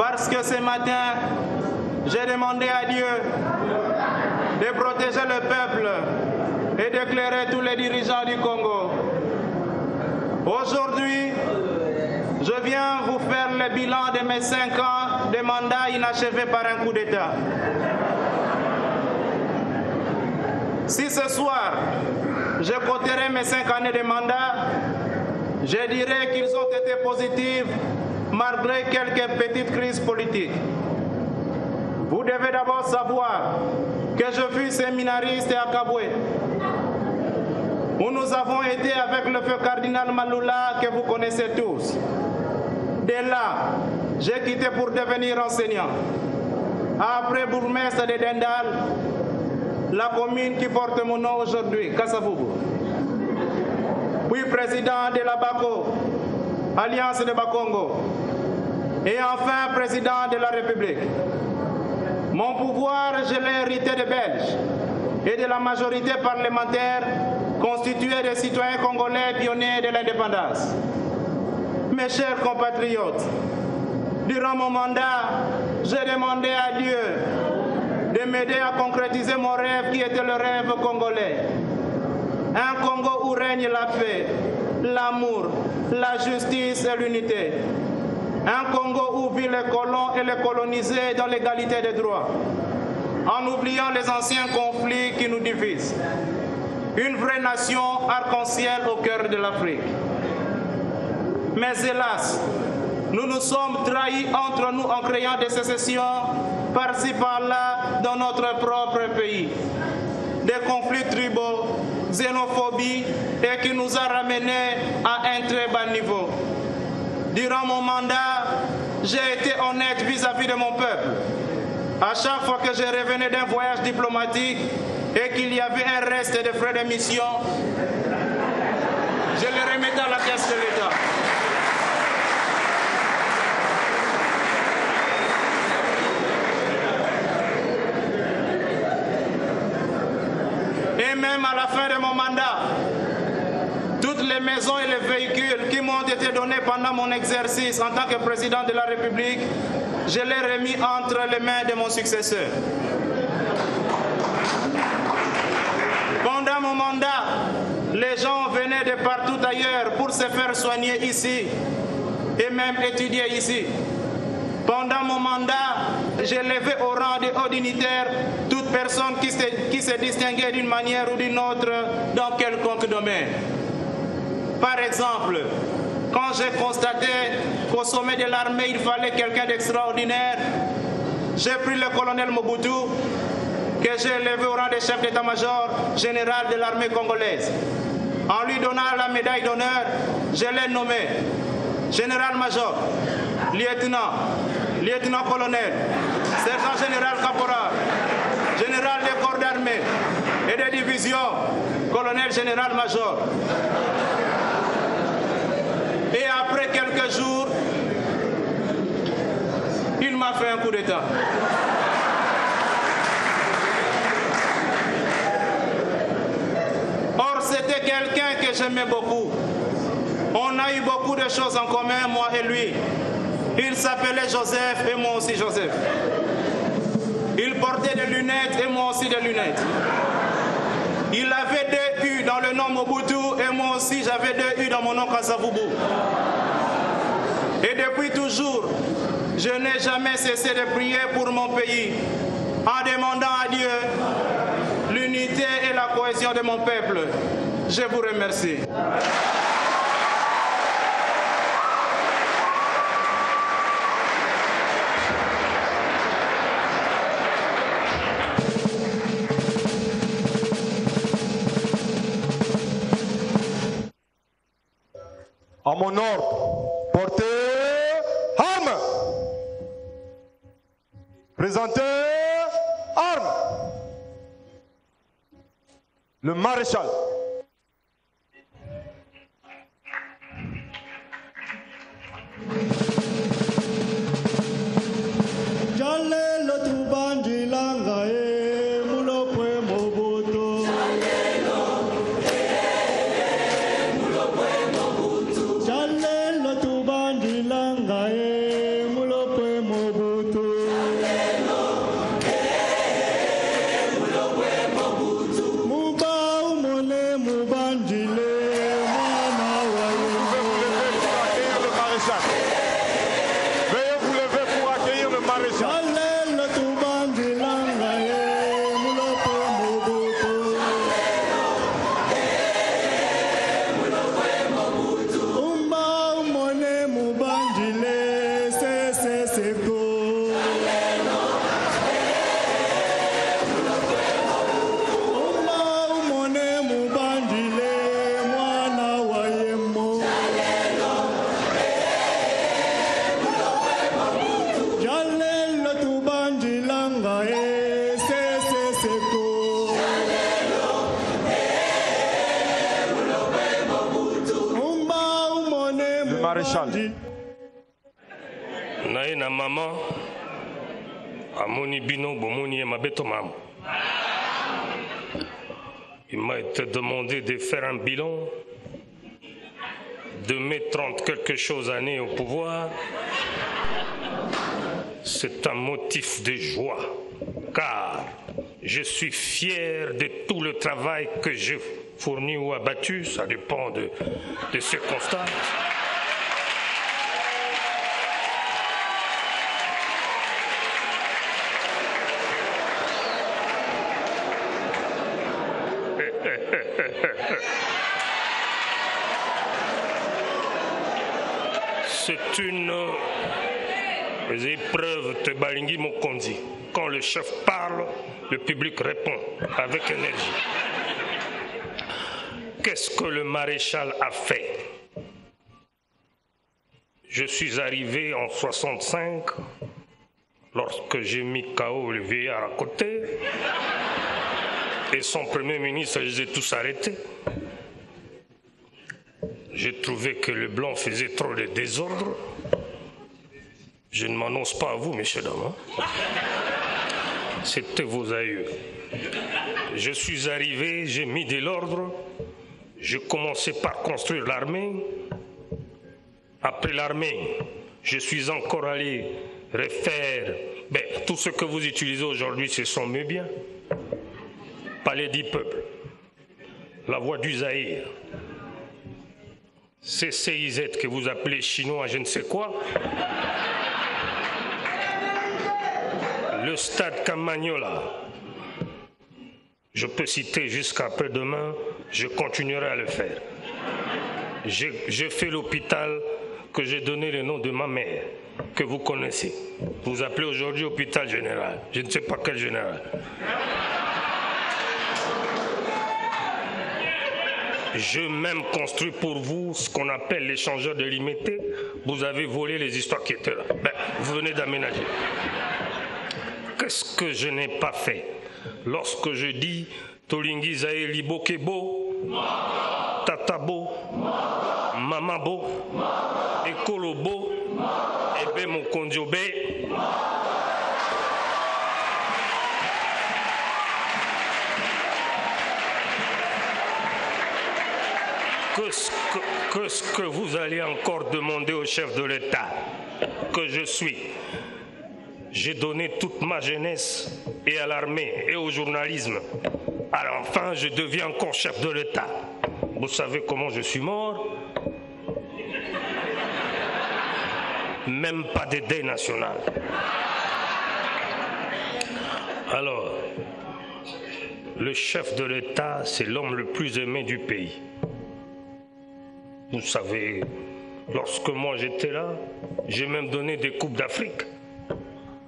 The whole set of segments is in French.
Parce que ce matin, j'ai demandé à Dieu de protéger le peuple et d'éclairer tous les dirigeants du Congo. Aujourd'hui, je viens vous faire le bilan de mes 5 ans de mandat inachevé par un coup d'État. Si ce soir, je compterai mes 5 années de mandat, je dirais qu'ils ont été positifs malgré quelques petites crises politiques. Vous devez d'abord savoir que je fus séminariste à Kabwe, où nous avons été avec le feu cardinal Maloula que vous connaissez tous. Dès là, j'ai quitté pour devenir enseignant. Après bourgmestre de Dendal, la commune qui porte mon nom aujourd'hui, Kasavubu. Puis président de la BACO, Alliance de Bakongo. Et enfin président de la République. Mon pouvoir, je l'ai hérité des Belges et de la majorité parlementaire constituée de citoyens congolais pionniers de l'indépendance. Mes chers compatriotes, durant mon mandat, j'ai demandé à Dieu de m'aider à concrétiser mon rêve qui était le rêve congolais. Un Congo où règne la paix, l'amour, la justice et l'unité. Un Congo où vivent les colons et les colonisés dans l'égalité des droits, en oubliant les anciens conflits qui nous divisent. Une vraie nation arc-en-ciel au cœur de l'Afrique. Mais hélas, nous nous sommes trahis entre nous en créant des sécessions par-ci par-là dans notre propre pays. Des conflits tribaux, xénophobie et qui nous a ramenés à un très bas niveau. Durant mon mandat, j'ai été honnête vis-à-vis de mon peuple. À chaque fois que je revenais d'un voyage diplomatique et qu'il y avait un reste de frais de mission, je les remettais à la caisse de l'État. Et même à la fin de mon mandat, toutes les maisons et les véhicules qui m'ont été donnés pendant mon exercice en tant que président de la République, je les remis entre les mains de mon successeur. Pendant mon mandat, les gens venaient de partout ailleurs pour se faire soigner ici et même étudier ici. Pendant mon mandat, j'ai levé au rang de haut dignitaire toute personne qui se distinguait d'une manière ou d'une autre dans quelconque domaine. Par exemple, quand j'ai constaté qu'au sommet de l'armée, il fallait quelqu'un d'extraordinaire, j'ai pris le colonel Mobutu, que j'ai élevé au rang de chef d'état-major général de l'armée congolaise. En lui donnant la médaille d'honneur, je l'ai nommé général-major, lieutenant, lieutenant-colonel, sergent général caporal, général des corps d'armée et des divisions, colonel général-major. Et après quelques jours, il m'a fait un coup d'État. Or, c'était quelqu'un que j'aimais beaucoup. On a eu beaucoup de choses en commun, moi et lui. Il s'appelait Joseph et moi aussi Joseph. Il portait des lunettes et moi aussi des lunettes. Il avait 2 U dans le nom Mobutu et moi aussi j'avais 2 U dans mon nom Kasavubu. Et depuis toujours, je n'ai jamais cessé de prier pour mon pays en demandant à Dieu l'unité et la cohésion de mon peuple. Je vous remercie. À mon ordre, portez armes. Présentez armes. Le maréchal. Mulo Maréchal. Naïna maman, Amoni Bino, Bomoni et Mabeto Mam. Il m'a été demandé de faire un bilan de mes 30 quelque chose années au pouvoir. C'est un motif de joie, car je suis fier de tout le travail que j'ai fourni ou abattu, ça dépend de ce constat. C'est une épreuve de Balingi Mokondi. Quand le chef parle, le public répond avec énergie. Qu'est-ce que le maréchal a fait? Je suis arrivé en 65, lorsque j'ai mis KO le vieillard à côté, et son premier ministre, je les ai tous arrêtés. J'ai trouvé que le blanc faisait trop de désordre. Je ne m'annonce pas à vous, messieurs, dames. C'était vos aïeux. Je suis arrivé, j'ai mis de l'ordre. J'ai commencé par construire l'armée. Après l'armée, je suis encore allé refaire tout ce que vous utilisez aujourd'hui, ce sont mes biens. Palais du peuple, la voie du Zaïre, CCIZ que vous appelez chinois, je ne sais quoi, le stade Camagnola, je peux citer jusqu'à après-demain, je continuerai à le faire. J'ai fait l'hôpital que j'ai donné le nom de ma mère, que vous connaissez. Vous appelez aujourd'hui hôpital général, je ne sais pas quel général. J'ai même construit pour vous ce qu'on appelle l'échangeur de limité. Vous avez volé les histoires qui étaient là. Vous venez d'aménager. Qu'est-ce que je n'ai pas fait? Lorsque je dis Tolingi Zae Libo Kebo, Tatabo, Mamabo, Ekolobo, Ebe Mokondiobe, Qu'est-ce que vous allez encore demander au chef de l'État que je suis? J'ai donné toute ma jeunesse et à l'armée et au journalisme. Alors enfin, je deviens encore chef de l'État. Vous savez comment je suis mort? Même pas de deuil national. Alors, le chef de l'État, c'est l'homme le plus aimé du pays. Vous savez, lorsque moi j'étais là, j'ai même donné des coupes d'Afrique.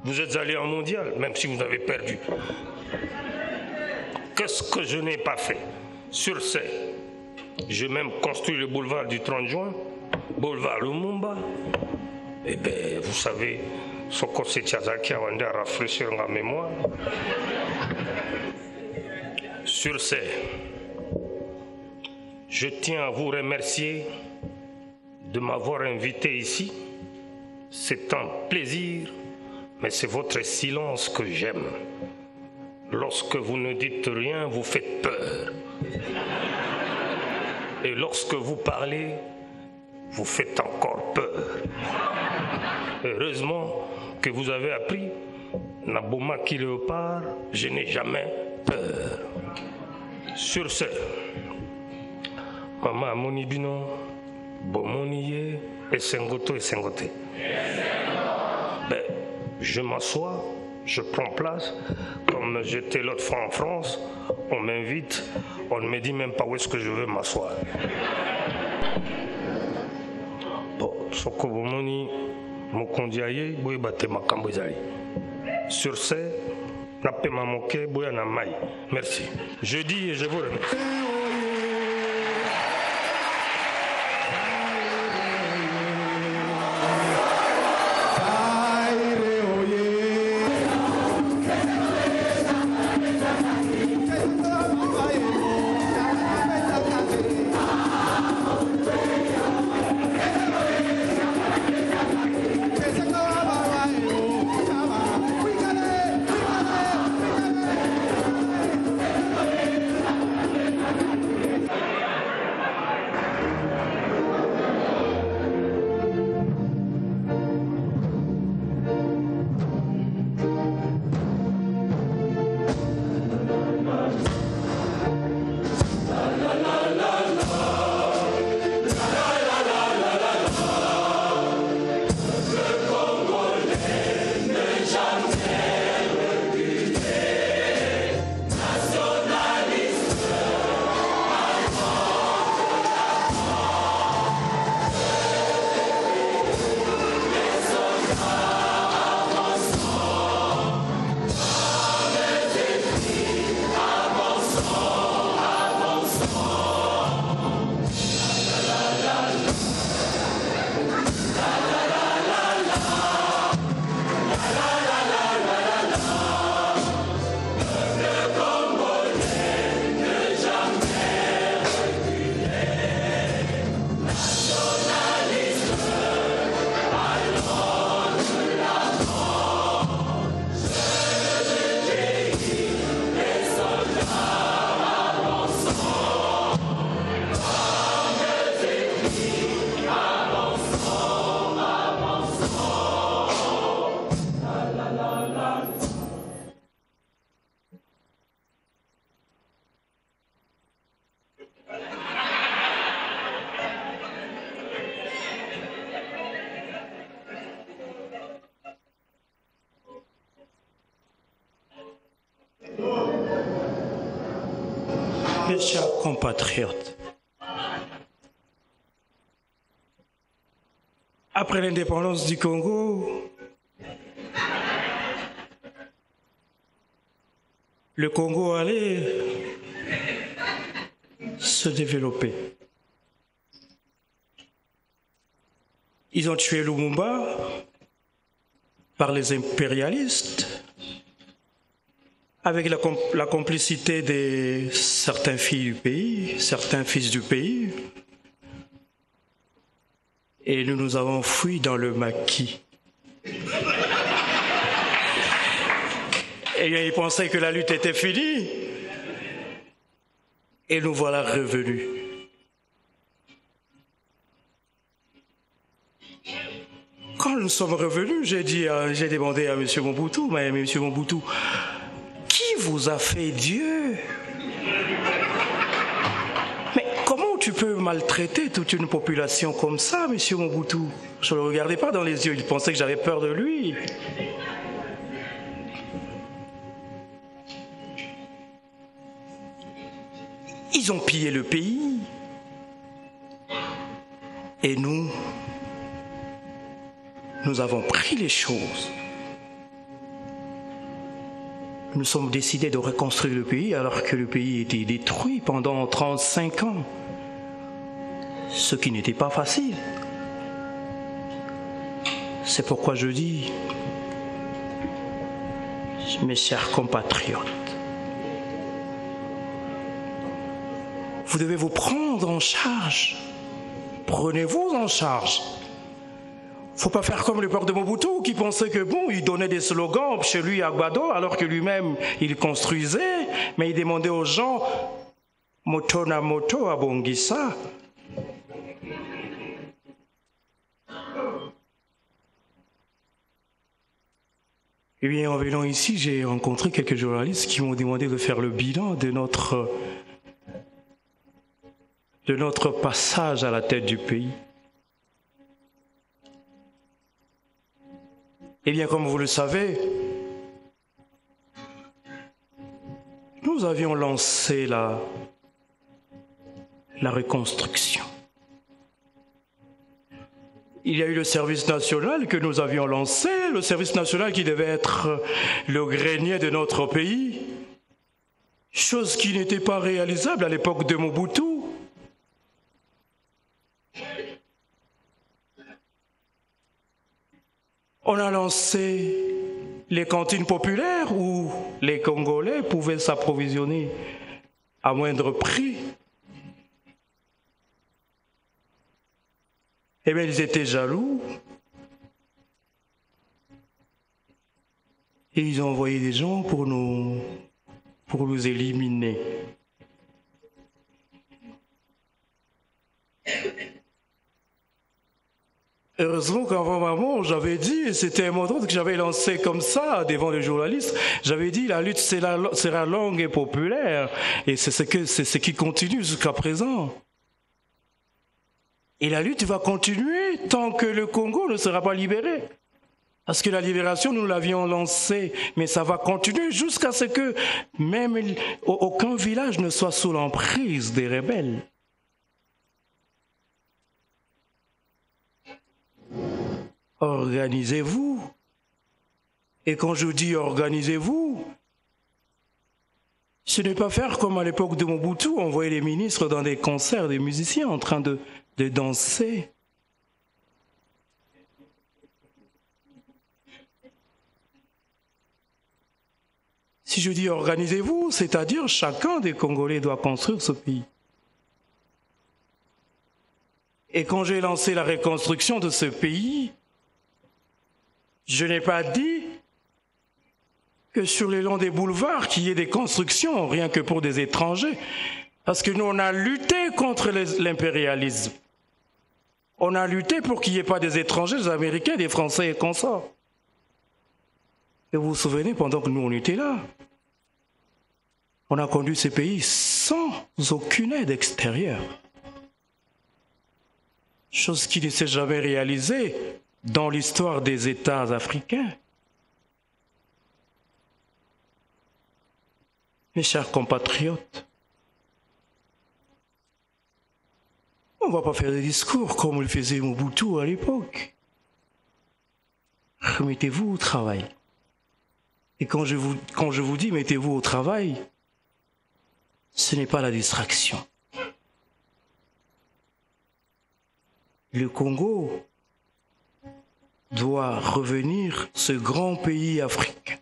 Vous êtes allés en mondial, même si vous avez perdu. Qu'est-ce que je n'ai pas fait? Sur ce, j'ai même construit le boulevard du 30 juin, boulevard Lumumba. Eh bien, vous savez, Soko Setiazaki a rendu à rafraîchir ma mémoire. Sur ce, je tiens à vous remercier de m'avoir invité ici. C'est un plaisir, mais c'est votre silence que j'aime. Lorsque vous ne dites rien, vous faites peur. Et lorsque vous parlez, vous faites encore peur. Heureusement que vous avez appris, Naboma qui léopard, je n'ai jamais peur. Sur ce, Maman Monibino, Bomoniye et Sengoto et Sengote. Je m'assois, je prends place. Comme j'étais l'autre fois en France, on m'invite, on ne me dit même pas où est-ce que je veux m'asseoir. Bon, Soko Bomoni, mokondiaye boye bate makambo ezali. Sur ce, napema moke boya na mai. Merci. Je dis et je vous remercie. Mes chers compatriotes, après l'indépendance du Congo, le Congo allait se développer. Ils ont tué Lumumba par les impérialistes, avec la complicité de certaines filles du pays, certains fils du pays. Et nous avons fui dans le maquis. Et ils pensaient que la lutte était finie. Et nous voilà revenus. Quand nous sommes revenus, j'ai demandé à M. Mobutu, mais M. Mobutu, qui vous a fait Dieu? Mais comment tu peux maltraiter toute une population comme ça, M. Mobutu? Je ne le regardais pas dans les yeux, il pensait que j'avais peur de lui. Ils ont pillé le pays. Et nous avons pris les choses. Nous sommes décidés de reconstruire le pays alors que le pays était détruit pendant 35 ans. Ce qui n'était pas facile. C'est pourquoi je dis, mes chers compatriotes, vous devez vous prendre en charge. Prenez-vous en charge. Faut pas faire comme le père de Mobutu qui pensait que bon, il donnait des slogans chez lui à Gbado alors que lui-même il construisait, mais il demandait aux gens moto na moto à Bongissa. Eh bien, en venant ici, j'ai rencontré quelques journalistes qui m'ont demandé de faire le bilan de notre passage à la tête du pays. Eh bien, comme vous le savez, nous avions lancé la reconstruction. il y a eu le service national que nous avions lancé, le service national qui devait être le grenier de notre pays, chose qui n'était pas réalisable à l'époque de Mobutu. On a lancé les cantines populaires où les Congolais pouvaient s'approvisionner à moindre prix. Eh bien, ils étaient jaloux. Et ils ont envoyé des gens pour nous éliminer. Heureusement qu'avant maman, j'avais dit, et c'était un mot que j'avais lancé comme ça devant les journalistes, j'avais dit la lutte sera longue et populaire, et c'est ce qui continue jusqu'à présent. Et la lutte va continuer tant que le Congo ne sera pas libéré. Parce que la libération, nous l'avions lancée, mais ça va continuer jusqu'à ce que même aucun village ne soit sous l'emprise des rebelles. Organisez-vous. Et quand je dis organisez-vous, ce n'est pas faire comme à l'époque de Mobutu, on voyait les ministres dans des concerts, des musiciens en train de danser. Si je dis organisez-vous, c'est-à-dire chacun des Congolais doit construire ce pays. Et quand j'ai lancé la reconstruction de ce pays, je n'ai pas dit que sur les longs des boulevards, qu'il y ait des constructions, rien que pour des étrangers. Parce que nous, on a lutté contre l'impérialisme. On a lutté pour qu'il n'y ait pas des étrangers, des Américains, des Français et consorts. Et vous vous souvenez, pendant que nous, on était là, on a conduit ce pays sans aucune aide extérieure. Chose qui ne s'est jamais réalisée dans l'histoire des États africains. Mes chers compatriotes, on ne va pas faire des discours comme le faisait Mobutu à l'époque. Mettez-vous au travail. Et quand je vous dis mettez-vous au travail, ce n'est pas la distraction. Le Congo doit revenir ce grand pays africain.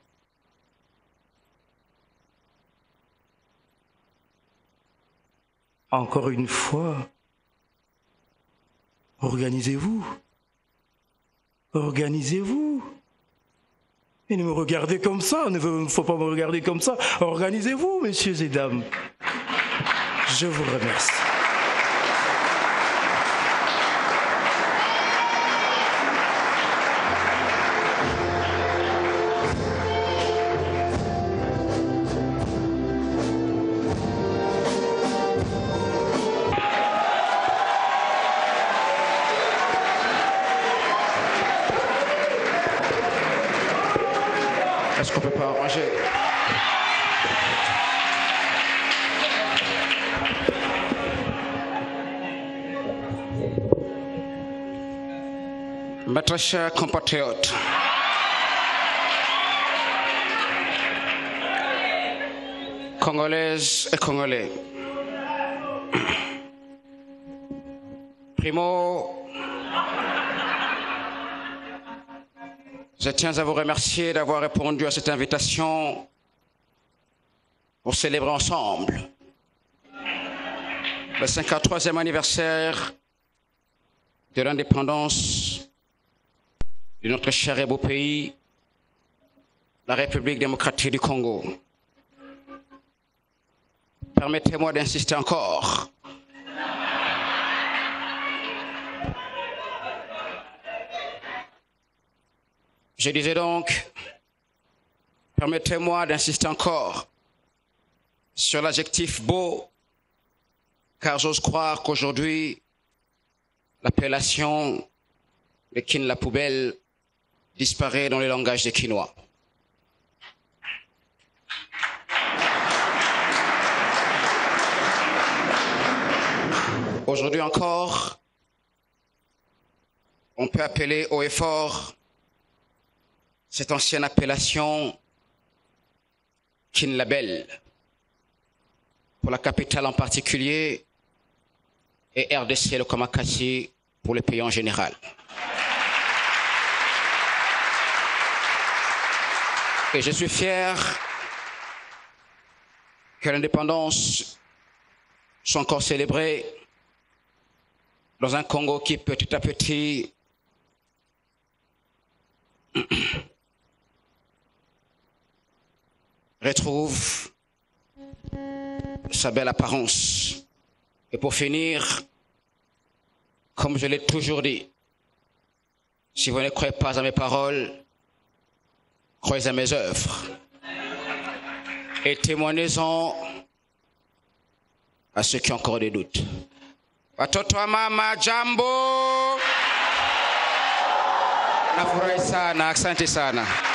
Encore une fois, organisez-vous. Organisez-vous. Et ne me regardez comme ça, il ne faut pas me regarder comme ça. Organisez-vous, messieurs et dames. Je vous remercie. Est-ce qu'on peut pas arranger? Mes très chers compatriotes, Congolaises et Congolais, Primo, je tiens à vous remercier d'avoir répondu à cette invitation pour célébrer ensemble le 53e anniversaire de l'indépendance de notre cher et beau pays, la République démocratique du Congo. Permettez-moi d'insister encore. Je disais donc, permettez-moi d'insister encore sur l'adjectif beau, car j'ose croire qu'aujourd'hui, l'appellation de Kin la poubelle disparaît dans le langage des Kinois. Aujourd'hui encore, on peut appeler haut et fort cette ancienne appellation Kinlabel, pour la capitale en particulier, et RDC le Kamakati pour le pays en général. Et je suis fier que l'indépendance soit encore célébrée dans un Congo qui petit à petit retrouve sa belle apparence. Et pour finir, comme je l'ai toujours dit, si vous ne croyez pas à mes paroles, croyez à mes œuvres. Et témoignez-en à ceux qui ont encore des doutes. Watoto wa mama, jambo. Nafurahi sana, asante sana.